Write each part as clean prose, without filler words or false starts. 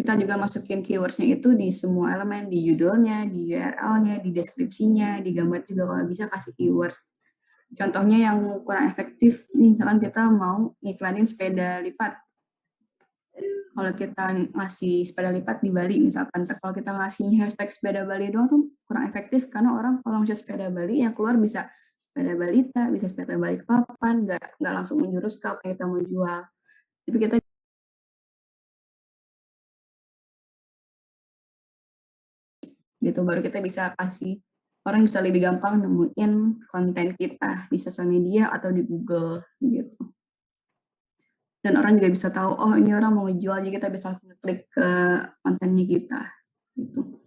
kita juga masukin keywords-nya itu di semua elemen, di judulnya, di URL-nya, di deskripsinya, di gambar juga kalau bisa kasih keyword. Contohnya yang kurang efektif, nih misalkan kita mau ngiklanin sepeda lipat. Kalau kita ngasih sepeda lipat di Bali misalkan, kalau kita ngasih hashtag sepeda Bali doang tuh kurang efektif karena orang kalau ngasih sepeda Bali yang keluar bisa sepeda balita, bisa sepeda Balikpapan, nggak langsung menjurus ke apa yang kita mau jual. Tapi kita gitu baru kita bisa kasih orang bisa lebih gampang nemuin konten kita di sosial media atau di Google gitu. Dan orang juga bisa tahu oh ini orang mau ngejual, jadi kita bisa klik ke kontennya kita gitu.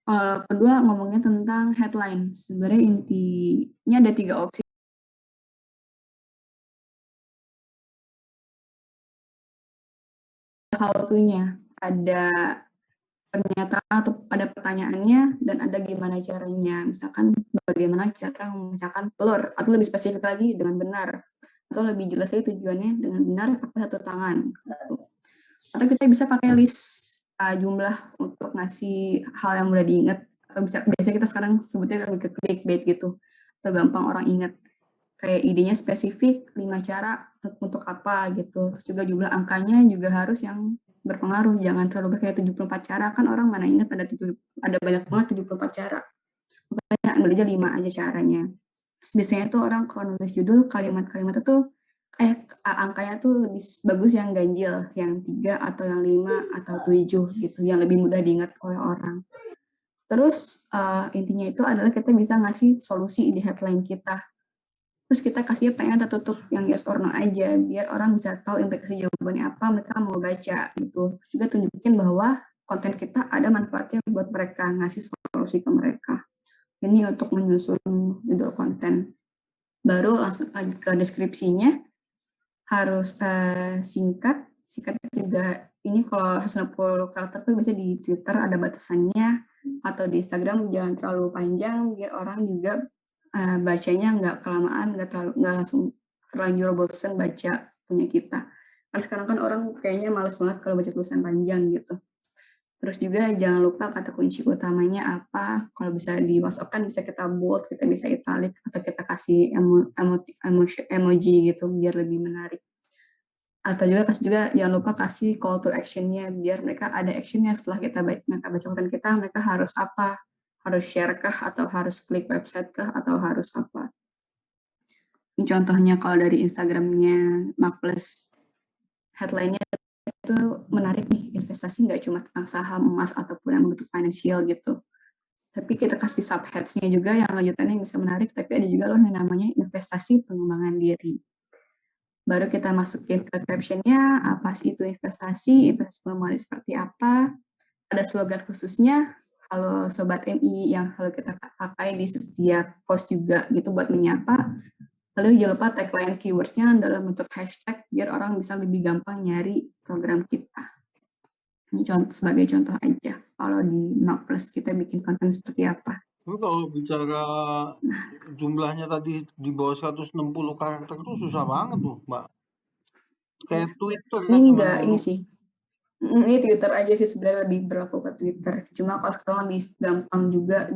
Kalau kedua ngomongnya tentang headline, sebenarnya intinya ada 3 opsi. How to-nya ada pernyataan atau ada pertanyaannya dan ada gimana caranya, misalkan bagaimana cara memecahkan telur atau lebih spesifik lagi dengan benar atau lebih jelas lagi tujuannya dengan benar pakai satu tangan atau kita bisa pakai list jumlah untuk ngasih hal yang mudah diingat atau biasa kita sekarang sebutnya lebih ke clickbait gitu atau gampang orang ingat kayak idenya spesifik 5 cara untuk apa gitu. Terus juga jumlah angkanya juga harus yang berpengaruh, jangan terlalu kayak 74 cara kan orang mana ingat ada banyak banget 74 cara. Makanya ambil aja 5 aja caranya. Terus biasanya tuh orang kalau nulis judul kalimat-kalimat itu angkanya tuh lebih bagus yang ganjil, yang 3 atau yang 5 atau 7 gitu, yang lebih mudah diingat oleh orang. Terus intinya itu adalah kita bisa ngasih solusi di headline kita. Terus kita kasih pertanyaan tertutup yang yes or no aja, biar orang bisa tahu implikasi jawabannya apa, mereka mau baca gitu. Terus juga tunjukin bahwa konten kita ada manfaatnya buat mereka, ngasih solusi ke mereka. Ini untuk menyusun judul konten. Baru langsung lanjut ke deskripsinya, harus singkat juga. Ini kalau 160 karakter tuh biasanya di Twitter ada batasannya, atau di Instagram jangan terlalu panjang, biar orang juga bacanya nggak kelamaan, nggak langsung terlanjur bosen baca punya kita. Karena sekarang kan orang kayaknya males banget kalau baca tulisan panjang gitu. Terus juga jangan lupa kata kunci utamanya apa. Kalau bisa di WhatsApp kan bisa kita bold, kita bisa italic, atau kita kasih emoji gitu biar lebih menarik. Atau juga jangan lupa kasih call to action-nya biar mereka ada action-nya setelah mereka baca konten kita, mereka harus apa? Harus share kah atau harus klik website kah atau harus apa? Ini contohnya kalau dari Instagramnya Marketplace, headline-nya itu menarik nih, investasi nggak cuma tentang saham, emas, ataupun yang bentuk financial gitu. Tapi kita kasih subheads-nya juga yang lanjutannya bisa menarik, tapi ada juga loh yang namanya investasi pengembangan diri. Baru kita masukin ke caption-nya, apa sih itu investasi pengembangan diri seperti apa, ada slogan khususnya, kalau Sobat MI yang selalu kita pakai di setiap post juga gitu buat menyapa. Lalu jangan lupa tagline keywords-nya dalam bentuk hashtag biar orang bisa lebih gampang nyari program kita. Ini sebagai contoh aja. Kalau di Marketplace kita bikin konten seperti apa. Tapi kalau bicara jumlahnya tadi di bawah 160 karakter itu susah banget tuh, Mbak. Kayak Twitter kan. Ini enggak, ini sih. Ini Twitter aja sih sebenarnya lebih berlaku ke Twitter. Cuma kalau sekarang lebih gampang juga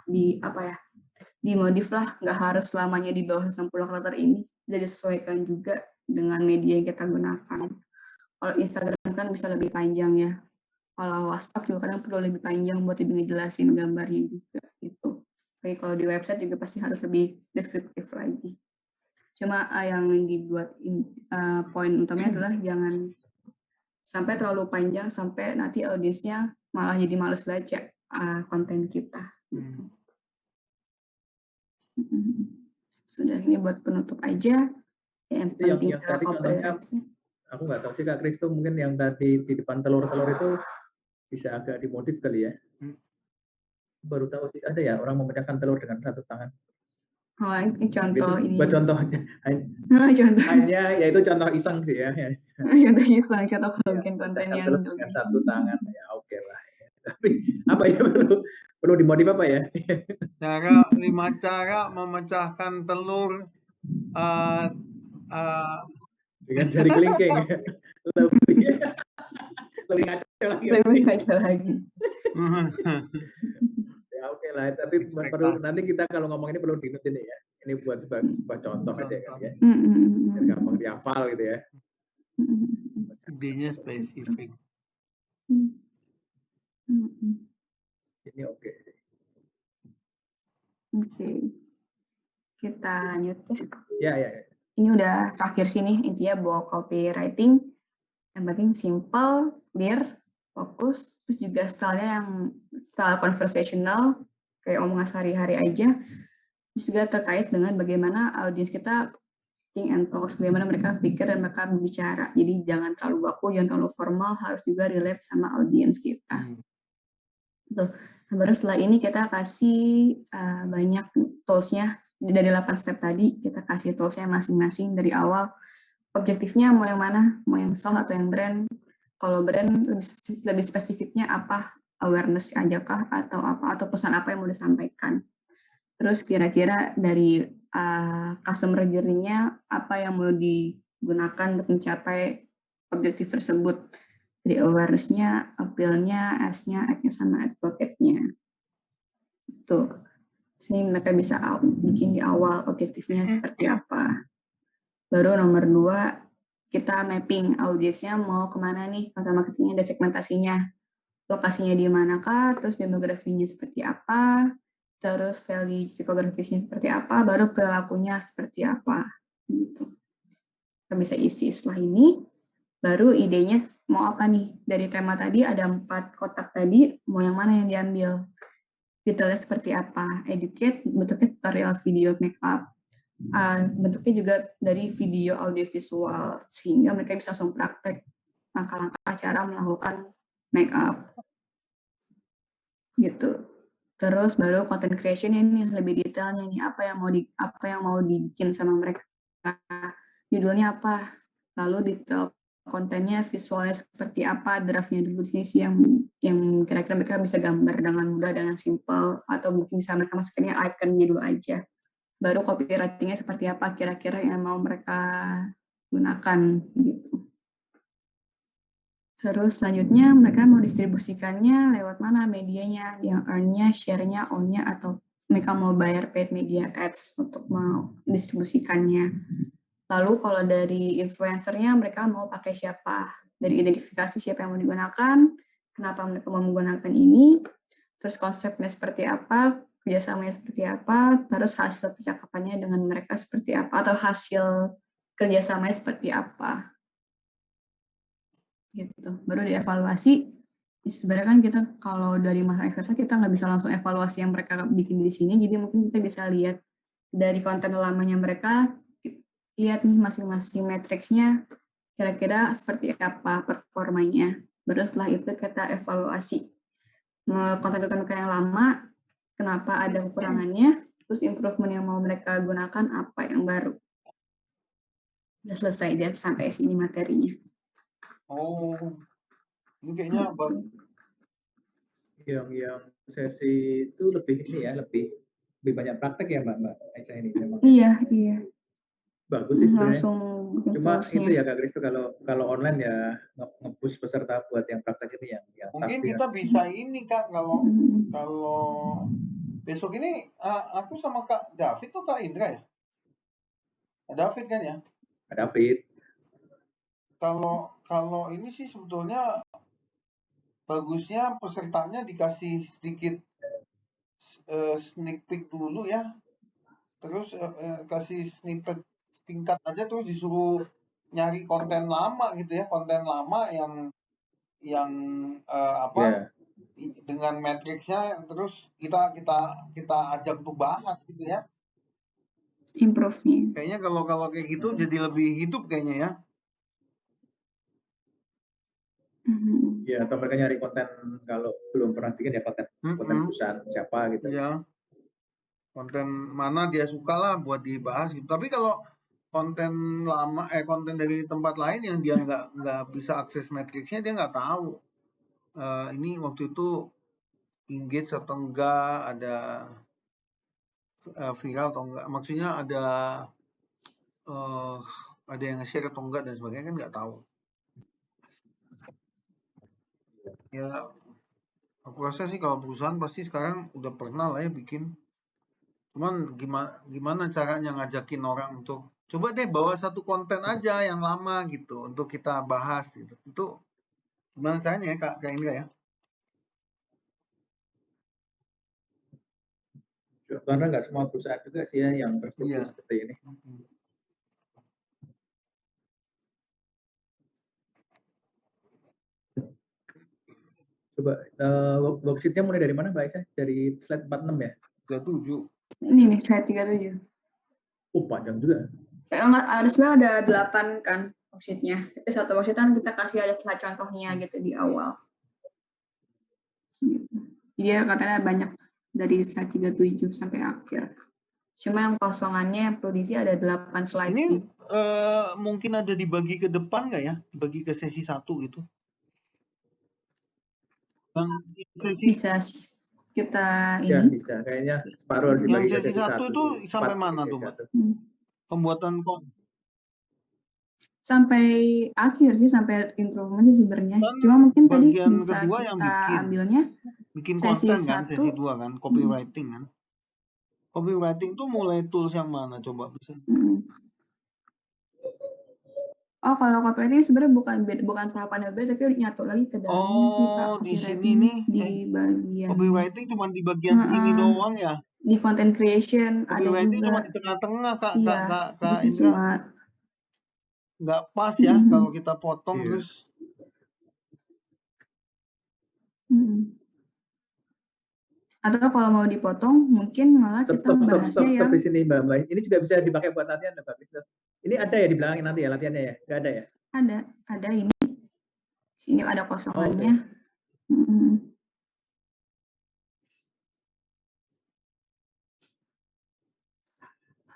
di apa ya? Dimodif lah, nggak harus selamanya di bawah 60 karakter ini. Jadi sesuaikan juga dengan media yang kita gunakan. Kalau Instagram kan bisa lebih panjang ya. Kalau WhatsApp juga kadang perlu lebih panjang buat lebih ngejelasin gambarnya juga gitu. Tapi kalau di website juga pasti harus lebih deskriptif lagi. Cuma yang dibuat poin utamanya adalah jangan sampai terlalu panjang sampai nanti audiensnya malah jadi males baca konten kita. Gitu. Sudah, ini buat penutup aja. Yang penting yang tadi contohnya, aku nggak tahu sih Kak Kris itu mungkin yang tadi di depan telur-telur itu bisa agak dimodif kali ya. Baru tahu sih ada ya orang memecahkan telur dengan satu tangan. Oh, ini contoh itu, ini. Contohnya hanya yaitu contoh iseng sih ya. Contoh iseng, contoh kalau bikin konten yang dengan satu tangan ya oke lah. Tapi apa ya perlu dimodif apa ya? 5 cara memecahkan telur dengan jari kelingking. Lebih Lebih kacau lagi. Lebih kacau lagi. Ya oke lah, tapi perlu Ekspektasi. nanti kita kalau ngomong ini perlu diingat ini ya. Ini buat sebuah contoh aja kan ya. Biar gampang dihafal gitu ya. Idenya spesifik. Ini oke. Oke. Kita lanjut Ya. ya. Ini udah terakhir sini, intinya bahwa copywriting yang penting simple, clear, fokus, terus juga stylenya yang style conversational, kayak omongan sehari-hari aja. Terus juga terkait dengan bagaimana audiens kita think and talks, bagaimana mereka pikir dan mereka bicara. Jadi jangan terlalu baku, jangan terlalu formal, harus juga relate sama audiens kita. Tuh. Nah, baru setelah ini kita kasih banyak tools-nya. Dari 8 step tadi, kita kasih tools-nya masing-masing dari awal. Objektifnya mau yang mana? Mau yang sales atau yang brand? Kalau brand lebih spesifiknya apa? Awareness aja kah? Atau apa? Atau pesan apa yang mau disampaikan? Terus kira-kira dari customer journey-nya apa yang mau digunakan untuk mencapai objektif tersebut? Dari awareness-nya, appeal-nya, S-nya, act-nya, sama advocate-nya. Tuh. Sini mereka bisa bikin di awal objektifnya seperti apa. Baru nomor 2, kita mapping audiensnya mau kemana nih, konten marketingnya ada segmentasinya. Lokasinya di manakah, terus demografinya seperti apa, terus value psikografisnya seperti apa, baru perilakunya seperti apa. Gitu. Kita bisa isi setelah ini, baru idenya mau apa nih. Dari tema tadi ada 4 kotak tadi, mau yang mana yang diambil. Detailnya seperti apa, educate, bentuknya tutorial video makeup, bentuknya juga dari video audiovisual, sehingga mereka bisa langsung praktek langkah-langkah cara melakukan makeup. Gitu. Terus baru content creation ini lebih detailnya nih, apa yang mau dibikin sama mereka. Judulnya apa? Lalu detail kontennya, visualnya seperti apa, draftnya dulu di sini sih yang kira-kira mereka bisa gambar dengan mudah, dengan simple, atau mungkin bisa mereka masukinnya iconnya dulu aja. Baru copywriting-nya seperti apa kira-kira yang mau mereka gunakan gitu. Terus selanjutnya mereka mau distribusikannya lewat mana medianya, yang earn-nya, share-nya, own-nya, atau mereka mau bayar paid media ads untuk mau distribusikannya. Lalu kalau dari influencernya mereka mau pakai siapa, dari identifikasi siapa yang mau digunakan, kenapa mereka mau menggunakan ini, terus konsepnya seperti apa, kerjasamanya seperti apa, terus hasil percakapannya dengan mereka seperti apa, atau hasil kerjasamanya seperti apa. Gitu. Baru dievaluasi. Sebenarnya kan kita kalau dari masa exercise kita nggak bisa langsung evaluasi yang mereka bikin di sini, jadi mungkin kita bisa lihat dari konten lamanya mereka, lihat nih masing-masing matriksnya kira-kira seperti apa performanya. Baru setelah itu kita evaluasi konten-konten mereka yang lama, kenapa ada kekurangannya, terus improvement yang mau mereka gunakan apa yang baru. Udah selesai dia sampai sini materinya. Oh, ini kayaknya yang sesi itu lebih ini ya, lebih banyak praktek ya Mbak Aisyah ini memang. Iya. Bagus sih sebenarnya. Langsung Cuma impulsnya. itu ya Kak Kristo, kalau online ya nge-push peserta buat yang praktek ini yang mungkin pasti kita bisa ini Kak, kalau besok ini aku sama Kak David tuh Kak Indra ya? David kan ya? David. Kalau ini sih sebetulnya bagusnya pesertanya dikasih sedikit sneak peek dulu ya. Terus kasih snippet tingkat aja, terus disuruh nyari konten lama gitu ya, konten lama yang dengan matriksnya, terus kita ajak untuk bahas gitu ya. Improve-nya. Kayaknya kalau kayak gitu jadi lebih hidup kayaknya ya. Ya, atau mereka nyari konten kalau belum pernah bikin ya konten perusahaan siapa gitu. Ya. Konten mana dia suka lah buat dibahas gitu. Tapi kalau konten lama konten dari tempat lain yang dia nggak bisa akses matriksnya, dia nggak tahu ini waktu itu engage atau enggak, ada viral atau enggak, maksudnya ada yang nge-share atau enggak dan sebagainya, kan nggak tahu. Ya, aku rasa sih kalau perusahaan pasti sekarang udah pernah lah ya bikin. Cuman gimana caranya ngajakin orang untuk coba deh bawa satu konten aja yang lama gitu untuk kita bahas gitu. Itu gimana caranya ya Kak Indra ya? Karena nggak semua perusahaan juga sih ya yang terstruktur Iya. seperti ini. Coba worksheet-nya mulai dari mana Mbak Aisyah? Dari slide 46 ya? 37. Ini nih, slide 37. Oh, panjang juga. Enggak, ada sebenarnya ada 8 kan worksheet-nya. Tapi satu worksheet kan kita kasih ada slide contohnya gitu di awal. Gitu. Jadi ya katanya banyak dari slide 37 sampai akhir. Cuma yang kosongannya yang perlu diisi ada 8 slide Ini sih. mungkin ada dibagi ke depan nggak ya? Dibagi ke sesi 1 gitu. Yang sesi Bisa sih. Kita Ya, ini. bisa. Kayaknya separuh harus yang dibagi ke sesi sesi 1 itu sih. sampai 4 mana sesi tuh, Mbak? 1. Pembuatan Sampai akhir sih, sampai improvement sih sebenarnya. kan Cuma mungkin tadi bagian bisa kedua yang kita ambilnya bikin sesi konten kan, sesi 1. 2 kan, copywriting kan. Copywriting tuh mulai tools yang mana coba bisa? Oh, kalau copywriting sebenarnya bukan tahapan yang beda, tapi nyatu lagi ke dalamnya sih Pak, Oh, di sini copywriting nih di bagian copywriting cuma di bagian sini doang ya? di content creation ada Copywriting cuma di juga. tengah-tengah Kak Iya, itu Kak sih Indra. cuma Nggak pas ya kalau kita potong Iya. terus. Atau kalau mau dipotong mungkin malah kita bahasnya yang di sini Mbak. Ini juga bisa dipakai buat latihan Mbak. Ini ada ya di belakang nanti ya latihannya ya? Nggak ada ya? ada ini. Sini ada kosongannya. Okay.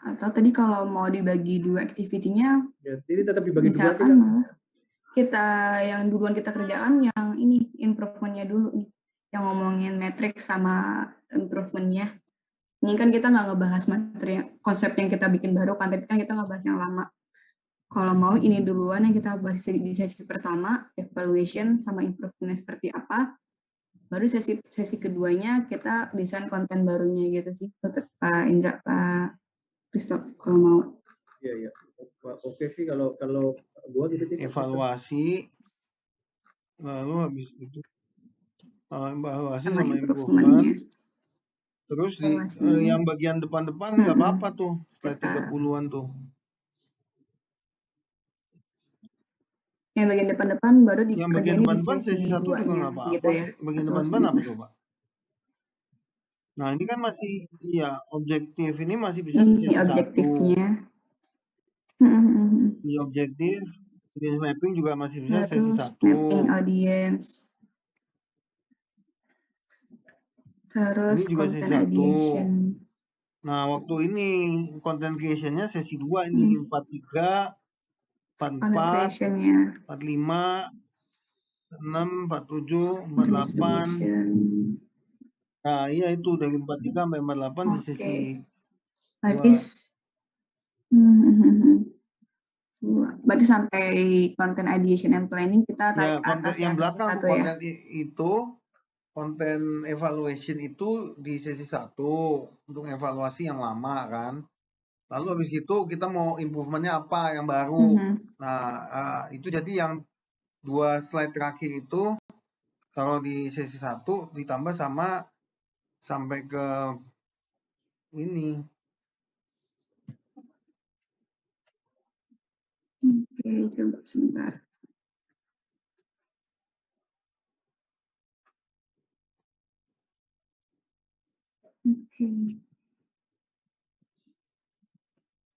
Atau tadi kalau mau dibagi 2 activity-nya, Ya, ini tetap dibagi 2 aja misalkan kan? malah kita yang duluan kita kerjaan yang ini improvement-nya dulu nih, yang ngomongin metrik sama improvement-nya. Ini kan kita nggak ngebahas materi konsep yang kita bikin baru kan, tapi kan kita ngebahas yang lama. Kalau mau ini duluan yang kita bahas di sesi pertama, evaluation sama improvement seperti apa. Baru sesi keduanya kita desain konten barunya gitu sih, Pak Indra, Pak Christoph, kalau mau. Iya. Oke sih kalau gua gitu sih. Evaluasi, lalu habis itu evaluasi Sama sama improvement-nya. improvement. Terus yang bagian depan-depan nggak apa-apa tuh, slide 30-an tuh. Yang bagian depan-depan baru Yang bagian dikerjain di depan-depan sesi 1 juga duanya nggak apa-apa. gitu ya. Bagian depan-depan apa coba? Nah, ini kan masih objektif ini masih bisa di sesi 1. Objektifnya. Di objektif, di mapping juga masih bisa sesi 1. Mapping audience. Terus ini juga sesi 1. Nah, waktu ini content creation-nya sesi 2 ini 43, 44, 45, 46, 47, 48. Nah, iya itu dari 43 sampai 48 di sesi 2. Berarti sampai content ideation and planning kita tarik atas yang belakang satu ya. Konten evaluation itu di sesi 1 untuk evaluasi yang lama kan. Lalu habis itu kita mau improvementnya apa yang baru. Nah, itu jadi yang 2 slide terakhir itu taruh di sesi 1 ditambah sama sampai ke ini. Oke, coba sebentar. Oke.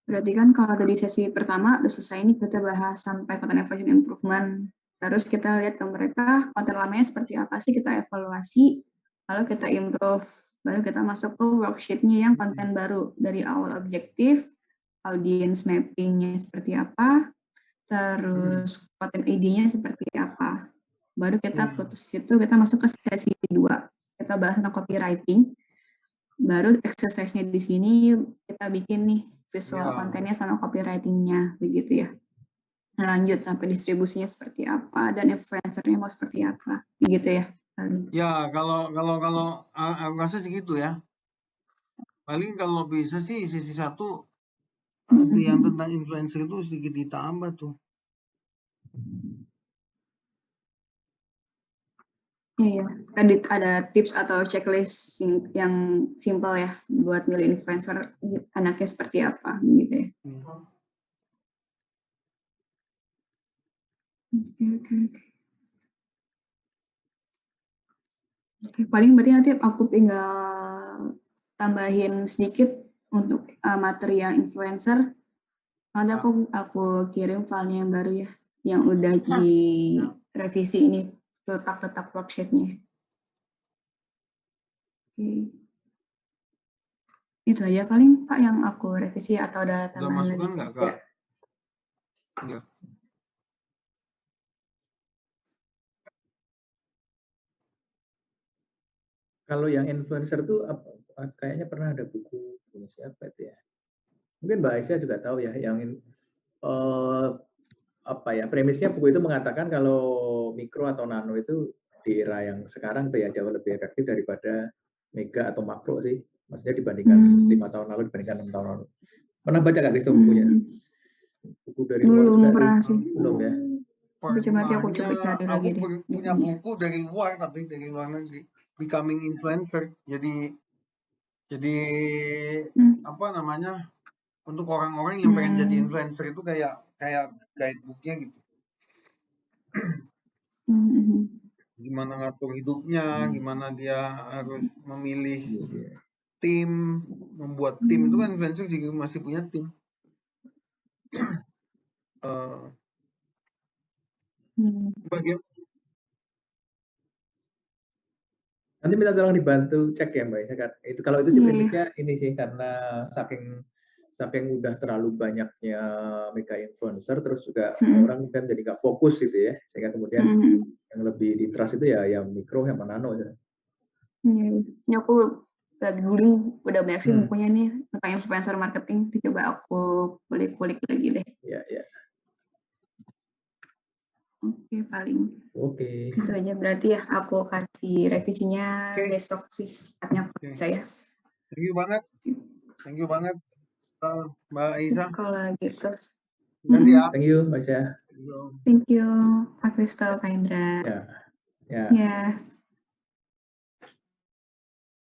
Berarti kan kalau dari sesi pertama udah selesai ini kita bahas sampai content evaluation improvement. Terus kita lihat ke mereka konten lamanya seperti apa sih, kita evaluasi, lalu kita improve. Baru kita masuk ke worksheet-nya yang konten baru. Dari awal objektif, audience mapping-nya seperti apa, terus konten ID-nya seperti apa. Baru kita putus situ, kita masuk ke sesi 2. Kita bahas tentang copywriting. Baru exercise-nya di sini kita bikin nih visual kontennya sama copywriting-nya, begitu ya. lanjut sampai distribusinya seperti apa dan influencernya mau seperti apa, gitu ya. Ya, kalau aku rasa segitu ya. Paling kalau bisa sih sisi satu yang tentang influencer itu sedikit ditambah tuh. Iya, ada tips atau checklist yang simpel ya buat milih influencer anaknya seperti apa gitu ya. Oke, paling berarti nanti aku tinggal tambahin sedikit untuk materi yang influencer. Nanti aku kirim filenya yang baru ya, yang udah direvisi ini letak worksheet-nya. Oke. Itu aja paling Pak yang aku revisi atau ada tambahan lagi? Udah masukan nggak Kak? Enggak. Kalau yang influencer tuh kayaknya pernah ada buku punya siapa itu ya? Mungkin Mbak Aisyah juga tahu ya, yang premisnya buku itu mengatakan kalau mikro atau nano itu di era yang sekarang tuh ya jauh lebih efektif daripada mega atau makro sih. Maksudnya dibandingkan 5 tahun lalu, dibandingkan 6 tahun lalu. Pernah baca nggak itu bukunya? Buku dari luar Belum juga pernah sih. Belum ya? Coba aku coba cari lagi deh. Aku punya buku dari luar, tapi dari luar negeri, Becoming Influencer. Jadi apa namanya, untuk orang-orang yang pengen jadi influencer itu kayak guidebooknya gitu. Gimana ngatur hidupnya, gimana dia harus memilih tim, membuat tim itu kan influencer juga masih punya tim. Nanti minta tolong dibantu cek ya Mbak Aisyah. Itu kalau itu sih premisnya ini sih karena saking udah terlalu banyaknya mega influencer, terus juga orang kan jadi nggak fokus gitu ya, sehingga kemudian yang lebih di trust itu ya yang mikro yang nano ya. Ini aku lagi googling udah banyak sih bukunya nih tentang influencer marketing, coba aku kulik-kulik lagi deh. Iya. Oke, paling. Oke. Itu aja berarti ya, aku kasih revisinya besok sih secepatnya saya. Thank you banget Mbak Aisyah. Kalau gitu. Thank you Mbak Aisyah. Thank you Pak Kristo, Pak Indra. Ya.